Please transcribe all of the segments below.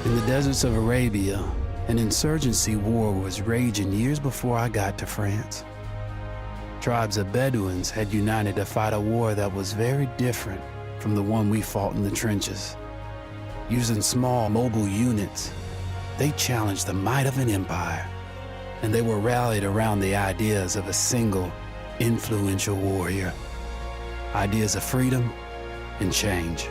In the deserts of Arabia, an insurgency war was raging years before I got to France. Tribes of Bedouins had united to fight a war that was very different from the one we fought in the trenches. Using small, mobile units, they challenged the might of an empire, and they were rallied around the ideas of a single, influential warrior. Ideas of freedom and change.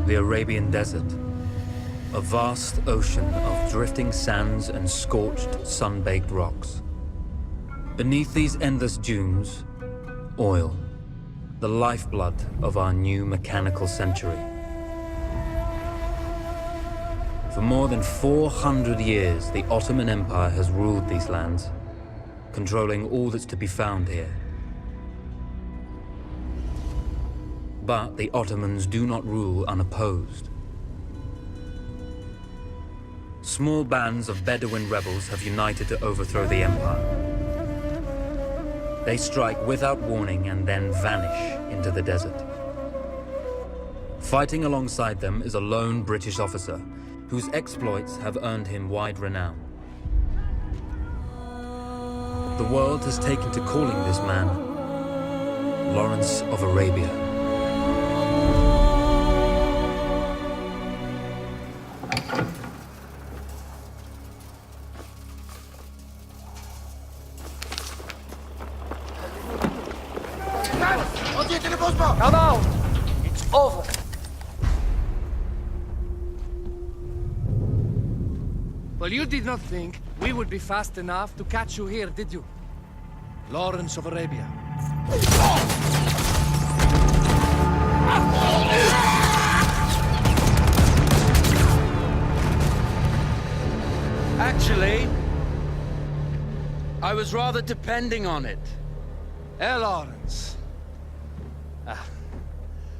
The Arabian Desert, a vast ocean of drifting sands and scorched, sun-baked rocks. Beneath these endless dunes, oil, the lifeblood of our new mechanical century. For more than 400 years, the Ottoman Empire has ruled these lands, controlling all that's to be found here. But the Ottomans do not rule unopposed. Small bands of Bedouin rebels have united to overthrow the empire. They strike without warning and then vanish into the desert. Fighting alongside them is a lone British officer whose exploits have earned him wide renown. The world has taken to calling this man Lawrence of Arabia. Come out! It's over. Well, you did not think we would be fast enough to catch you here, did you? Lawrence of Arabia. Actually, I was rather depending on it. Lawrence.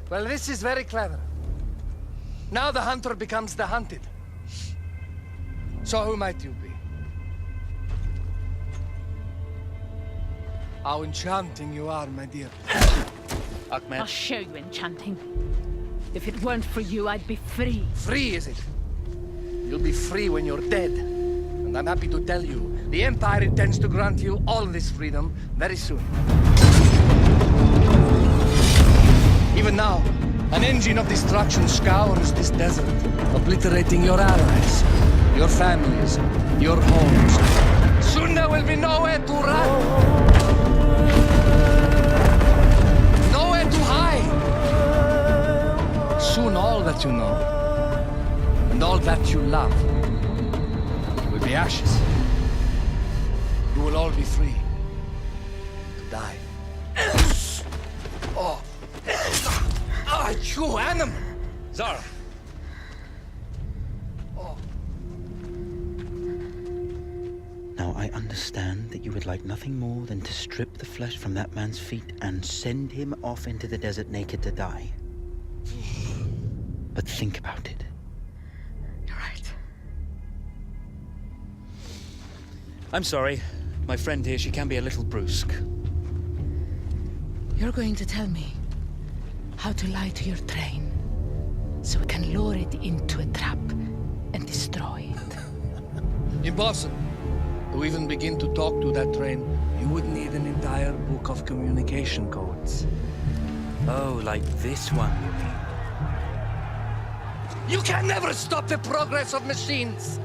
Well, this is very clever. Now the hunter becomes the hunted. So who might you be? How enchanting you are, my dear. Ahmed. I'll show you enchanting. If it weren't for you, I'd be free. Free, is it? You'll be free when you're dead. And I'm happy to tell you, the Empire intends to grant you all this freedom very soon. Even now, an engine of destruction scours this desert, obliterating your allies, your families, your homes. Soon there will be nowhere to run. Nowhere to hide. Soon all that you know, and all that you love, will be ashes. You will all be free to die. Oh. Ah, you animal! Zara. Oh. Now I understand that you would like nothing more than to strip the flesh from that man's feet and send him off into the desert naked to die. But think about it. You're right. I'm sorry. My friend here, she can be a little brusque. You're going to tell me how to lie to your train, so we can lure it into a trap and destroy it. Impossible. To even begin to talk to that train, you would need an entire book of communication codes. Oh, like this one, you mean? You can never stop the progress of machines.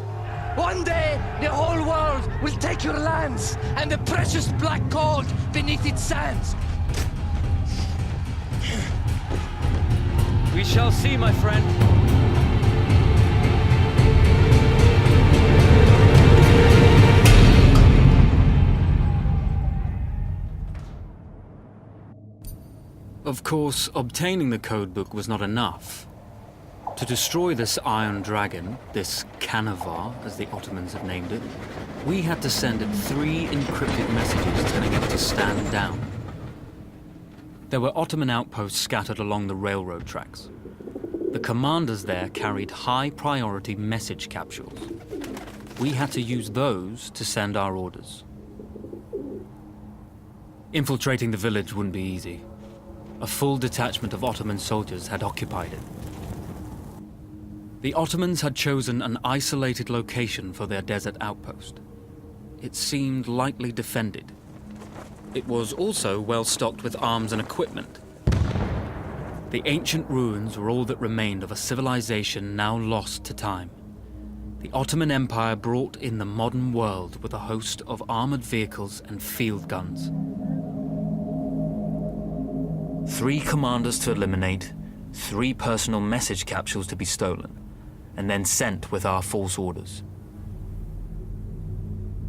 One day, the whole world will take your lands and the precious black gold beneath its sands. We shall see, my friend. Of course, obtaining the codebook was not enough. To destroy this Iron Dragon, this Canavar, as the Ottomans had named it, we had to send it 3 encrypted messages telling it to stand down. There were Ottoman outposts scattered along the railroad tracks. The commanders there carried high-priority message capsules. We had to use those to send our orders. Infiltrating the village wouldn't be easy. A full detachment of Ottoman soldiers had occupied it. The Ottomans had chosen an isolated location for their desert outpost. It seemed lightly defended. It was also well stocked with arms and equipment. The ancient ruins were all that remained of a civilization now lost to time. The Ottoman Empire brought in the modern world with a host of armored vehicles and field guns. 3 commanders to eliminate, 3 personal message capsules to be stolen, and then sent with our false orders.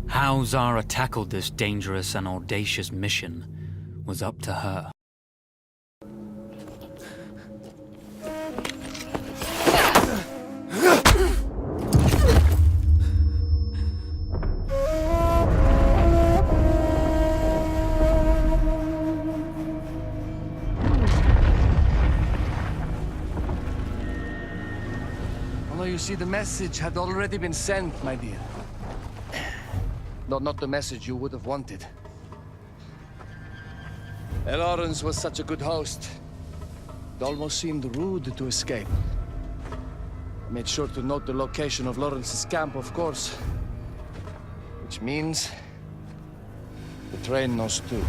How Zara tackled this dangerous and audacious mission was up to her. You see, the message had already been sent, my dear. Not the message you would have wanted. Lawrence was such a good host. It almost seemed rude to escape. I made sure to note the location of Lawrence's camp, of course. Which means... the train knows too.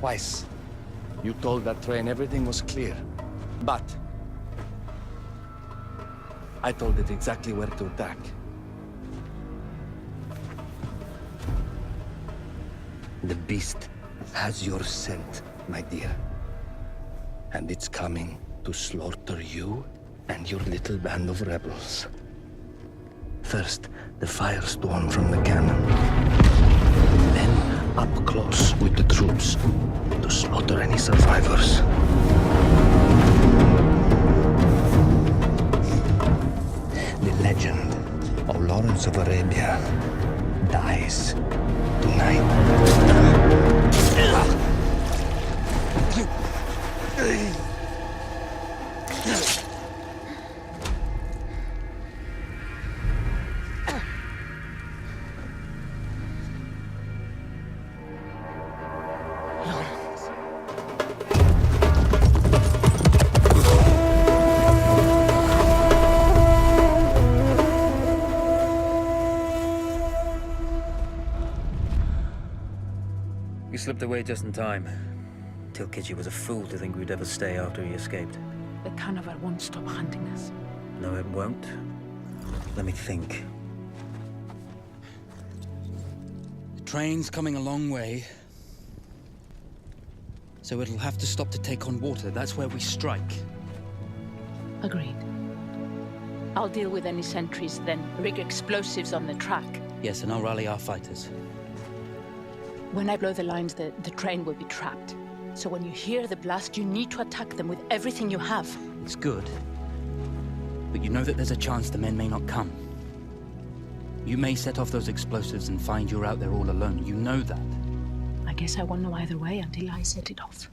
Twice, you told that train everything was clear. But... I told it exactly where to attack. The beast has your scent, my dear. And it's coming to slaughter you and your little band of rebels. First, the firestorm from the cannon. Then, up close with the troops to slaughter any survivors. The legend of Lawrence of Arabia dies tonight. We slipped away just in time. Tilkiji was a fool to think we'd ever stay after he escaped. The Canavar won't stop hunting us. No, it won't. Let me think. The train's coming a long way. So it'll have to stop to take on water. That's where we strike. Agreed. I'll deal with any sentries, then rig explosives on the track. Yes, and I'll rally our fighters. When I blow the lines, the train will be trapped. So when you hear the blast, you need to attack them with everything you have. It's good. But you know that there's a chance the men may not come. You may set off those explosives and find you're out there all alone. You know that. I guess I won't know either way until I set it off.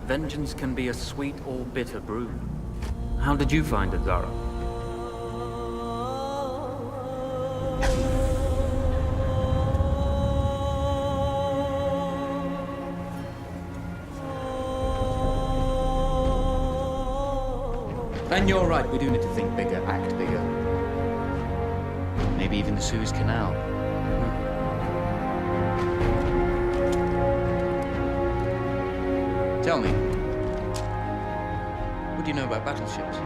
Vengeance can be a sweet or bitter brew. How did you find it, Zara? And you're right, we do need to think bigger, act bigger. Maybe even the Suez Canal. Tell me, what do you know about battleships?